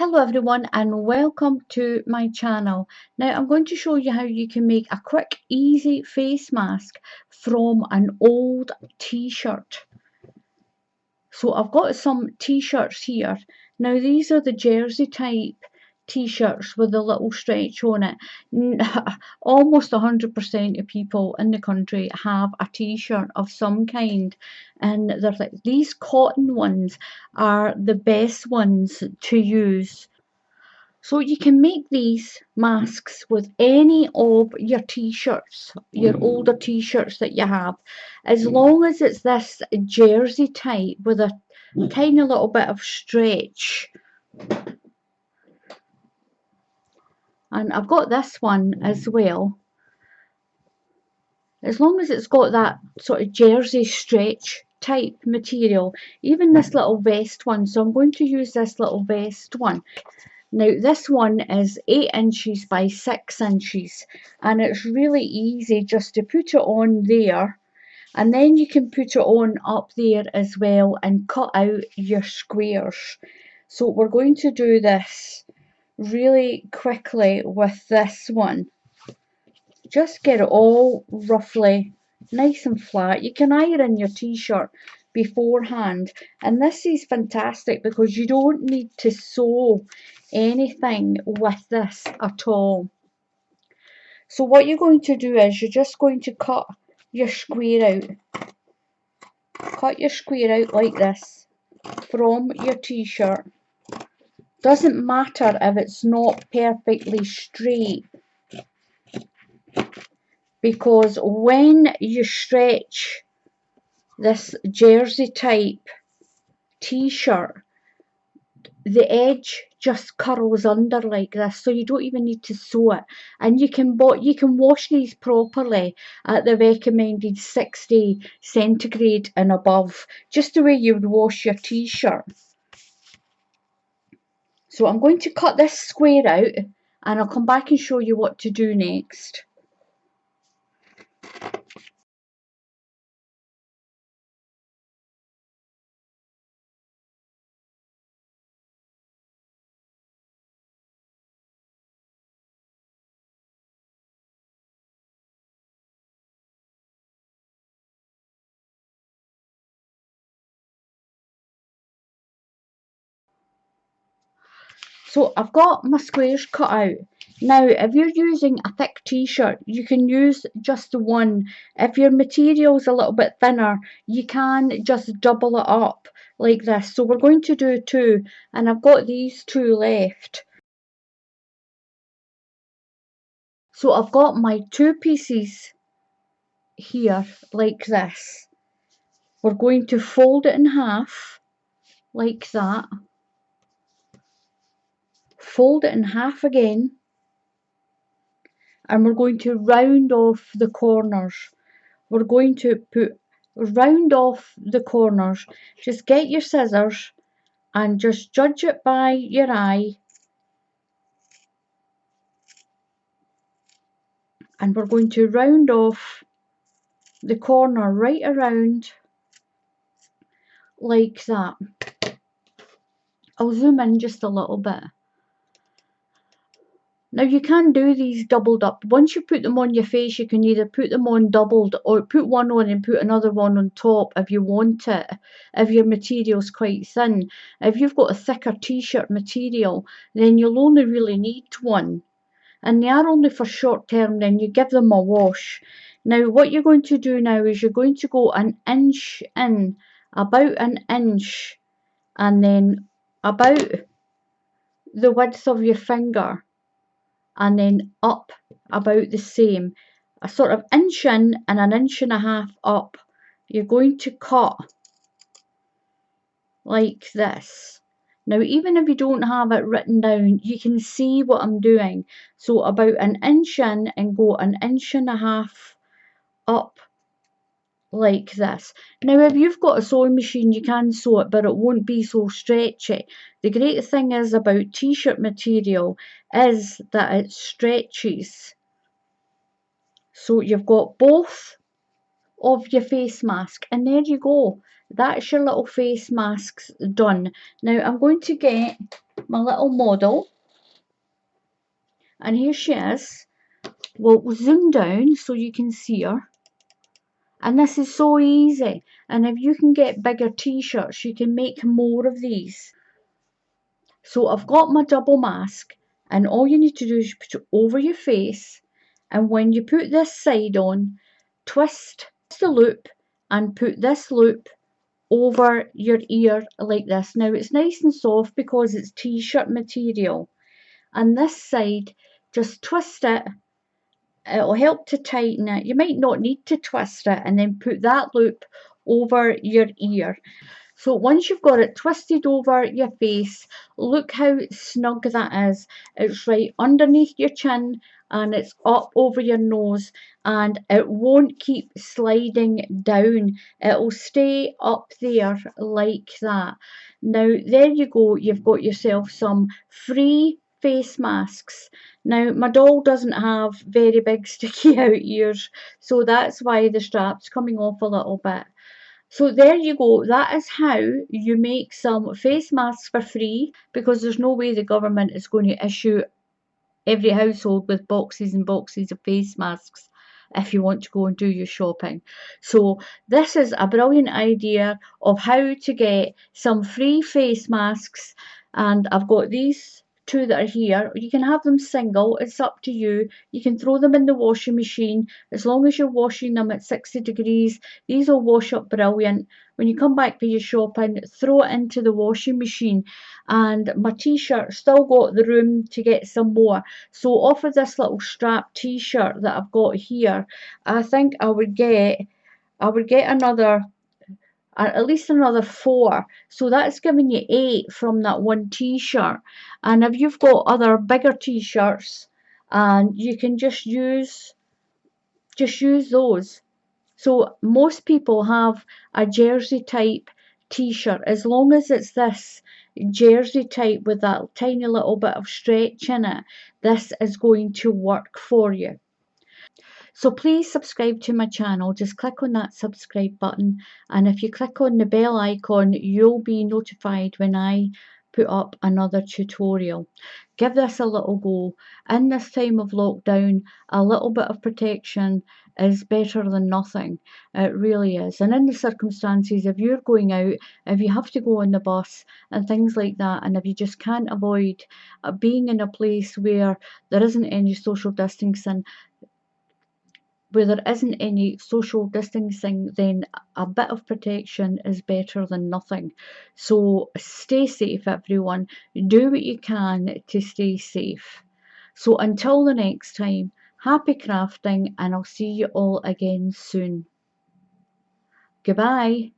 Hello everyone and welcome to my channel. Now I'm going to show you how you can make a quick easy face mask from an old t-shirt. So I've got some t-shirts here. Now these are the jersey type t-shirts with a little stretch on it. Almost 100% of people in the country have a t-shirt of some kind, and they're like, these cotton ones are the best ones to use. So you can make these masks with any of your t-shirts, your older t-shirts that you have, as long as it's this jersey type with a tiny little bit of stretch. And I've got this one as well. As long as it's got that sort of jersey stretch type material, even this little vest one. So I'm going to use this little vest one. Now this one is 8 inches by 6 inches, and it's really easy just to put it on there, and then you can put it on up there as well and cut out your squares. So we're going to do this really quickly with this one. Just get it all roughly nice and flat. You can iron your t-shirt beforehand, and this is fantastic because you don't need to sew anything with this at all. So what you're going to do is you're just going to cut your square out. Cut your square out like this from your t-shirt. Doesn't matter if it's not perfectly straight, because when you stretch this jersey type t-shirt, the edge just curls under like this, so you don't even need to sew it. And you can wash these properly at the recommended 60 centigrade and above, just the way you would wash your t-shirt. So I'm going to cut this square out, and I'll come back and show you what to do next. So I've got my squares cut out. Now if you're using a thick t-shirt, you can use just the one. If your material's a little bit thinner, you can just double it up like this. So we're going to do two, and I've got these two left. So I've got my two pieces here like this. We're going to fold it in half like that. Fold it in half again, and we're going to round off the corners. We're going to round off the corners. Just get your scissors and just judge it by your eye, and we're going to round off the corner right around like that. I'll zoom in just a little bit. Now you can do these doubled up. Once you put them on your face, you can either put them on doubled or put one on and put another one on top if you want it, if your material's quite thin. If you've got a thicker t-shirt material, then you'll only really need one. And they are only for short term, then you give them a wash. Now what you're going to do now is you're going to go an inch in, about an inch, and then about the width of your finger, and then up about the same, a sort of inch in and an inch and a half up. You're going to cut like this. Now even if you don't have it written down, you can see what I'm doing. So about an inch in and go an inch and a half up like this. Now if you've got a sewing machine, you can sew it, but it won't be so stretchy. The great thing is about t-shirt material is that it stretches. So you've got both of your face mask, and there you go. That's your little face masks done. Now I'm going to get my little model, and here she is. We'll zoom down so you can see her. And this is so easy. And if you can get bigger t-shirts, you can make more of these. So I've got my double mask, and all you need to do is put it over your face, and when you put this side on, twist the loop and put this loop over your ear like this. Now it's nice and soft because it's t-shirt material, and this side, just twist it. It'll help to tighten it. You might not need to twist it, and then put that loop over your ear. So once you've got it twisted over your face, look how snug that is. It's right underneath your chin and it's up over your nose, and it won't keep sliding down. It'll stay up there like that. Now there you go, you've got yourself some free face masks. Now my doll doesn't have very big sticky out ears, so that's why the strap's coming off a little bit. So there you go, that is how you make some face masks for free, because there's no way the government is going to issue every household with boxes and boxes of face masks if you want to go and do your shopping. So this is a brilliant idea of how to get some free face masks, and I've got these two that are here. You can have them single, it's up to you. You can throw them in the washing machine as long as you're washing them at 60 degrees. These will wash up brilliant. When you come back for your shopping, throw it into the washing machine. And my t-shirt still got the room to get some more. So off of this little strap t-shirt that I've got here, I think I would get another, at least another 4. So that's giving you 8 from that one t-shirt. And if you've got other bigger t-shirts, and you can just use those. So most people have a jersey type t-shirt. As long as it's this jersey type with that tiny little bit of stretch in it, this is going to work for you. So please subscribe to my channel. Just click on that subscribe button, and if you click on the bell icon, you'll be notified when I put up another tutorial. Give this a little go. In this time of lockdown, a little bit of protection is better than nothing. It really is. And in the circumstances, if you're going out, if you have to go on the bus and things like that, and if you just can't avoid being in a place where there isn't any social distancing, then a bit of protection is better than nothing. So stay safe, everyone. Do what you can to stay safe. So until the next time, happy crafting, and I'll see you all again soon. Goodbye.